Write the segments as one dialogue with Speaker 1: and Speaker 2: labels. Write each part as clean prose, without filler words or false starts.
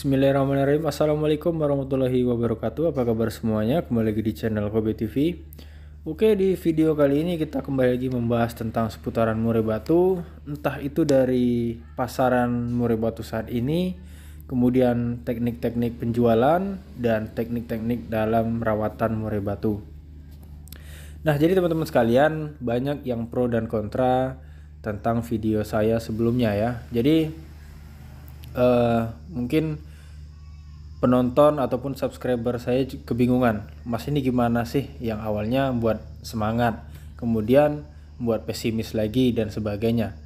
Speaker 1: Bismillahirrahmanirrahim. Assalamualaikum warahmatullahi wabarakatuh. Apa kabar semuanya? Kembali lagi di channel Kobe TV. Oke, di video kali ini kita kembali lagi membahas tentang seputaran murai batu. Entah itu dari pasaran murai batu saat ini, kemudian teknik-teknik penjualan, dan teknik-teknik dalam rawatan murai batu. Nah, jadi teman-teman sekalian, banyak yang pro dan kontra tentang video saya sebelumnya ya. Jadi mungkin penonton ataupun subscriber saya kebingungan, Mas ini gimana sih, yang awalnya buat semangat kemudian buat pesimis lagi dan sebagainya.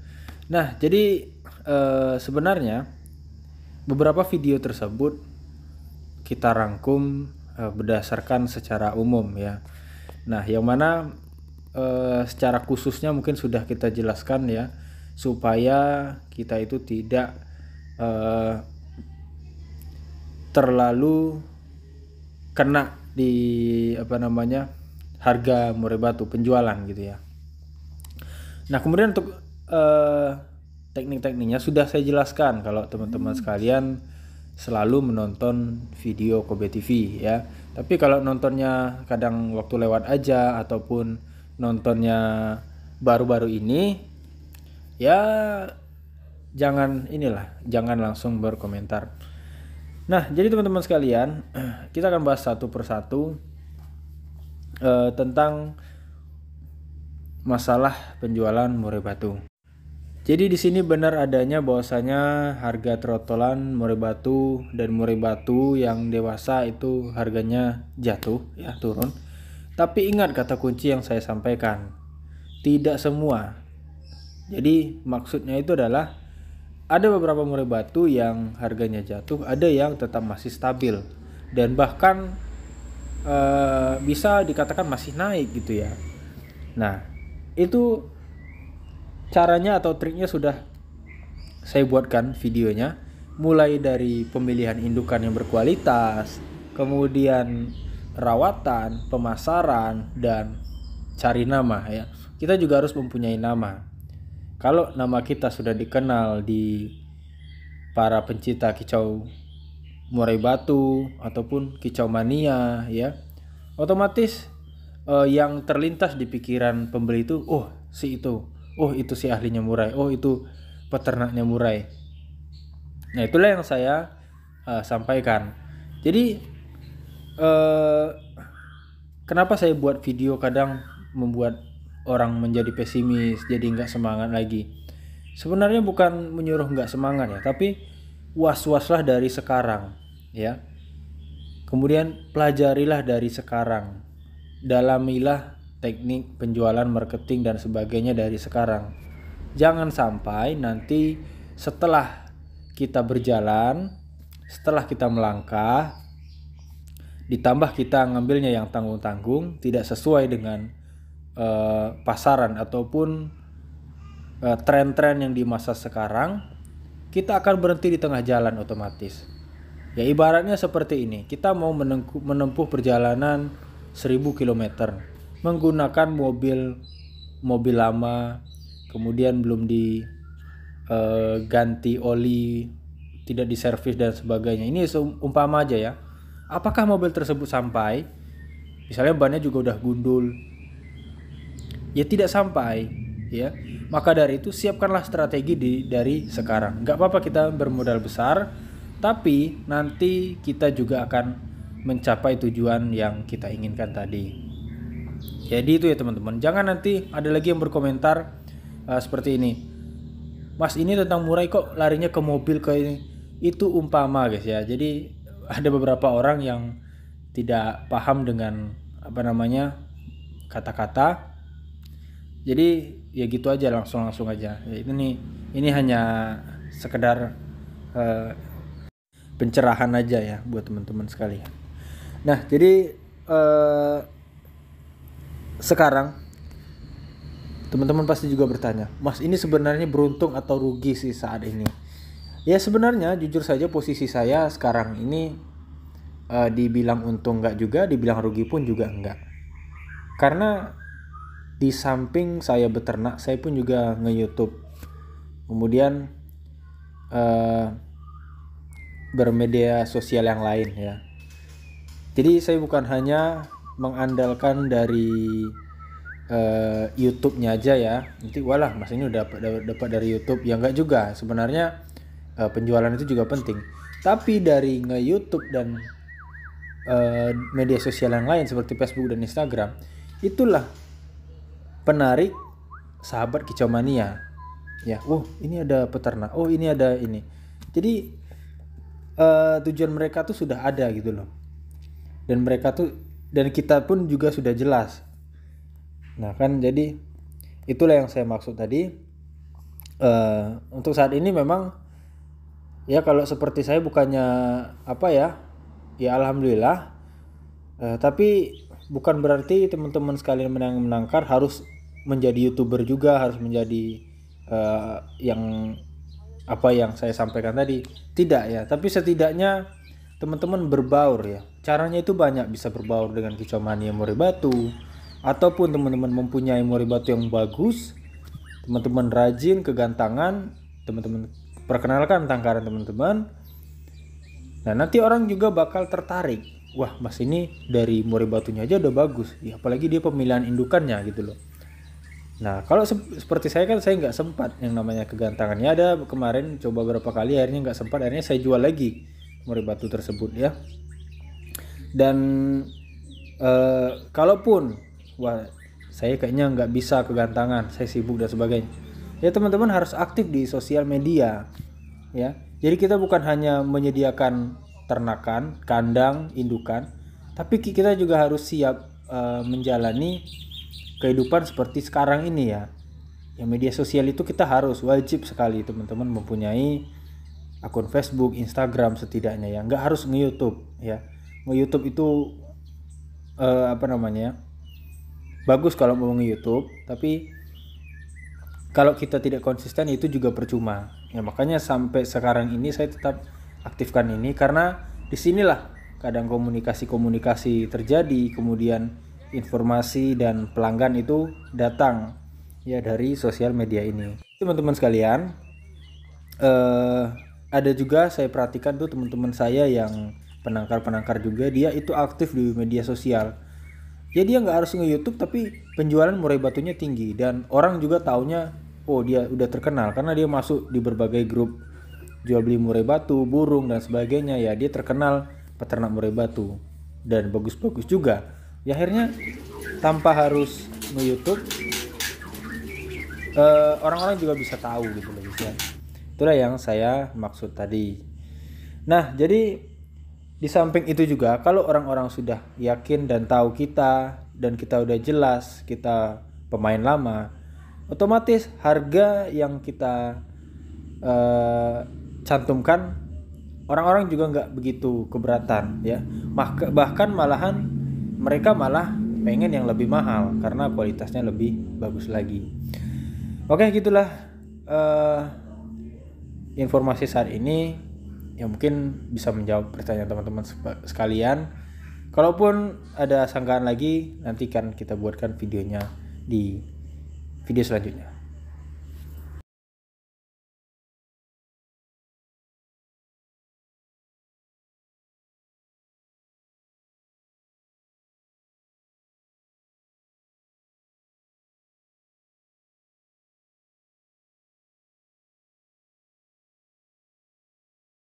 Speaker 1: Nah, jadi sebenarnya beberapa video tersebut kita rangkum berdasarkan secara umum ya. Nah, yang mana secara khususnya mungkin sudah kita jelaskan ya, supaya kita itu tidak terlalu kena di harga murai batu penjualan gitu ya. Nah, kemudian untuk teknik-tekniknya sudah saya jelaskan kalau teman-teman sekalian selalu menonton video Kobe TV ya. Tapi kalau nontonnya kadang waktu lewat aja ataupun nontonnya baru-baru ini ya, jangan langsung berkomentar. Nah, jadi teman-teman sekalian, kita akan bahas satu persatu tentang masalah penjualan murai batu. Jadi di sini benar adanya bahwasanya harga trotolan murai batu dan murai batu yang dewasa itu harganya jatuh ya, turun. Tapi ingat kata kunci yang saya sampaikan, tidak semua. Jadi maksudnya itu adalah ada beberapa murai batu yang harganya jatuh, ada yang tetap masih stabil dan bahkan bisa dikatakan masih naik gitu ya. Nah, itu caranya atau triknya sudah saya buatkan videonya, mulai dari pemilihan indukan yang berkualitas, kemudian rawatan, pemasaran, dan cari nama ya. Kita juga harus mempunyai nama. Kalau nama kita sudah dikenal di para pencinta kicau murai batu ataupun kicau mania ya, otomatis yang terlintas di pikiran pembeli itu, oh itu si ahlinya murai, oh itu peternaknya murai. Nah, itulah yang saya sampaikan. Jadi kenapa saya buat video kadang membuat orang menjadi pesimis, jadi nggak semangat lagi. Sebenarnya bukan menyuruh nggak semangat ya, tapi was-waslah dari sekarang ya. Kemudian pelajarilah dari sekarang, dalamilah teknik penjualan, marketing dan sebagainya dari sekarang. Jangan sampai nanti setelah kita berjalan, setelah kita melangkah, ditambah kita ngambilnya yang tanggung-tanggung, tidak sesuai dengan pasaran ataupun tren-tren yang di masa sekarang, kita akan berhenti di tengah jalan otomatis. Ya, ibaratnya seperti ini, kita mau menempuh perjalanan 1000 km menggunakan mobil lama, kemudian belum diganti oli, tidak diservis dan sebagainya. Ini umpama aja ya. Apakah mobil tersebut sampai? Misalnya bannya juga udah gundul, ya tidak sampai ya. Maka dari itu siapkanlah strategi dari sekarang. Gak apa-apa kita bermodal besar, tapi nanti kita juga akan mencapai tujuan yang kita inginkan tadi. Jadi itu ya teman-teman. Jangan nanti ada lagi yang berkomentar seperti ini, Mas ini tentang murai kok larinya ke mobil ke ini. Itu umpama guys ya. Jadi ada beberapa orang yang tidak paham dengan kata-kata. Jadi ya gitu aja, langsung aja. Ya, ini hanya sekedar pencerahan aja ya buat teman-teman sekalian. Nah, jadi sekarang teman-teman pasti juga bertanya, Mas ini sebenarnya beruntung atau rugi sih saat ini? Ya sebenarnya jujur saja posisi saya sekarang ini dibilang untung enggak juga, dibilang rugi pun juga enggak. Karena di samping saya beternak, saya pun juga nge-YouTube. Kemudian bermedia sosial yang lain ya. Jadi saya bukan hanya mengandalkan dari YouTube-nya aja ya. Nanti walah mas ini udah dapat dari YouTube, ya enggak juga. Sebenarnya penjualan itu juga penting. Tapi dari nge-YouTube dan media sosial yang lain seperti Facebook dan Instagram, itulah penarik sahabat kicau mania. Ya, oh ini ada peternak, oh ini ada ini. Jadi tujuan mereka tuh sudah ada gitu loh. Dan mereka tuh, dan kita pun juga sudah jelas. Nah kan, jadi itulah yang saya maksud tadi. Untuk saat ini memang ya kalau seperti saya bukannya apa ya alhamdulillah. Tapi bukan berarti teman-teman sekalian menangkar harus menjadi YouTuber juga, harus menjadi yang apa yang saya sampaikan tadi. Tidak ya, tapi setidaknya teman-teman berbaur ya. Caranya itu banyak, bisa berbaur dengan kicau mania murai batu, ataupun teman-teman mempunyai murai batu yang bagus, teman-teman rajin kegantangan, teman-teman perkenalkan tangkaran teman-teman. Nah nanti orang juga bakal tertarik, wah mas ini dari murai batunya aja udah bagus ya, apalagi dia pemilihan indukannya gitu loh. Nah kalau seperti saya kan, saya nggak sempat yang namanya kegantangannya. Ada kemarin coba beberapa kali, akhirnya nggak sempat, akhirnya saya jual lagi murai batu tersebut ya. Dan kalaupun wah saya kayaknya nggak bisa kegantangan, saya sibuk dan sebagainya, ya teman-teman harus aktif di sosial media ya. Jadi kita bukan hanya menyediakan ternakan, kandang, indukan, tapi kita juga harus siap menjalani kehidupan seperti sekarang ini ya. Yang media sosial itu kita harus wajib sekali teman-teman mempunyai akun Facebook, Instagram setidaknya ya. Nggak harus nge-YouTube ya. Nge-YouTube itu bagus kalau mau nge-YouTube, tapi kalau kita tidak konsisten itu juga percuma. Ya makanya sampai sekarang ini saya tetap aktifkan ini, karena disinilah kadang komunikasi terjadi, kemudian informasi dan pelanggan itu datang ya dari sosial media ini. Teman-teman sekalian, ada juga saya perhatikan tuh teman-teman saya yang penangkar juga, dia itu aktif di media sosial. Ya dia nggak harus nge-YouTube, tapi penjualan murai batunya tinggi dan orang juga taunya, oh dia udah terkenal karena dia masuk di berbagai grup jual beli murai batu, burung dan sebagainya ya. Dia terkenal peternak murai batu dan bagus-bagus juga. Ya akhirnya tanpa harus nge-YouTube, orang-orang juga bisa tahu gitu loh ya. Itulah yang saya maksud tadi. Nah jadi di samping itu juga, kalau orang-orang sudah yakin dan tahu kita, dan kita udah jelas kita pemain lama, otomatis harga yang kita cantumkan orang-orang juga nggak begitu keberatan ya. Bahkan malahan mereka malah pengen yang lebih mahal karena kualitasnya lebih bagus lagi. Oke, gitulah informasi saat ini yang mungkin bisa menjawab pertanyaan teman-teman sekalian. Kalaupun ada sangkaan lagi, nanti kan kita buatkan videonya di video selanjutnya.